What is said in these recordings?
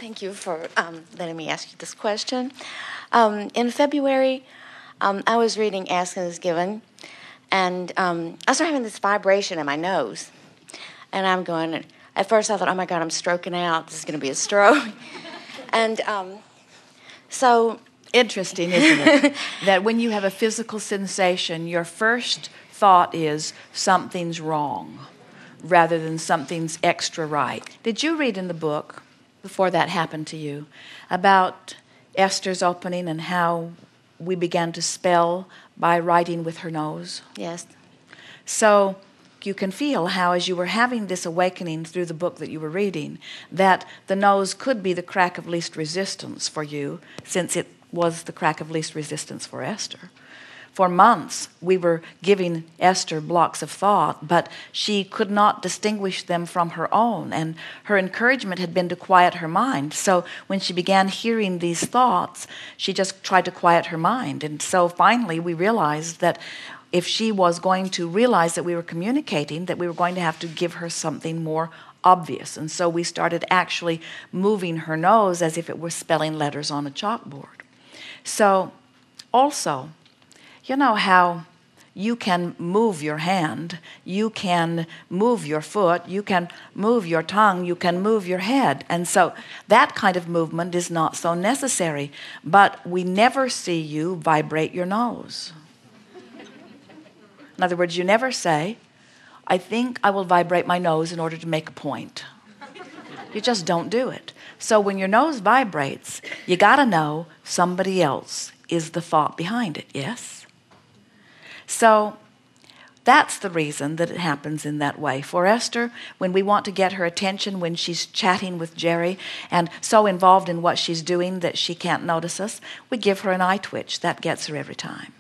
Thank you for letting me ask you this question. In February, I was reading Ask and Is Given, and I started having this vibration in my nose. And I'm going, at first I thought, oh my God, I'm stroking out. This is going to be a stroke. And so... Interesting, isn't it? That when you have a physical sensation, your first thought is something's wrong rather than something's extra right. Did you read in the book, before that happened to you, about Esther's opening and how we began to spell by writing with her nose? Yes. So you can feel how, as you were having this awakening through the book that you were reading, that the nose could be the crack of least resistance for you, since it was the crack of least resistance for Esther. For months, we were giving Esther blocks of thought, but she could not distinguish them from her own, and her encouragement had been to quiet her mind. So when she began hearing these thoughts, she just tried to quiet her mind. And so finally, we realized that if she was going to realize that we were communicating, that we were going to have to give her something more obvious. And so we started actually moving her nose as if it were spelling letters on a chalkboard. So also, you know how you can move your hand, you can move your foot, you can move your tongue, you can move your head. And so that kind of movement is not so necessary. But we never see you vibrate your nose. In other words, you never say, I think I will vibrate my nose in order to make a point. You just don't do it. So when your nose vibrates, you got to know somebody else is the thought behind it, yes? So that's the reason that it happens in that way. For Esther, when we want to get her attention when she's chatting with Jerry and so involved in what she's doing that she can't notice us, we give her an eye twitch. That gets her every time.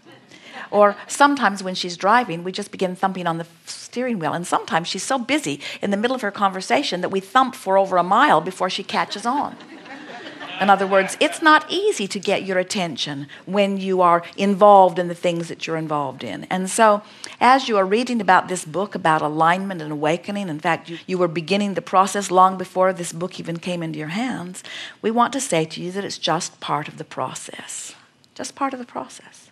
Or sometimes when she's driving, we just begin thumping on the steering wheel. And sometimes she's so busy in the middle of her conversation that we thump for over a mile before she catches on. In other words, it's not easy to get your attention when you are involved in the things that you're involved in. And so as you are reading about this book, about alignment and awakening, in fact, you were beginning the process long before this book even came into your hands, we want to say to you that it's just part of the process. Just part of the process.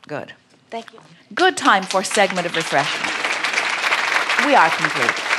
Good. Thank you. Good time for a segment of refreshment. We are complete.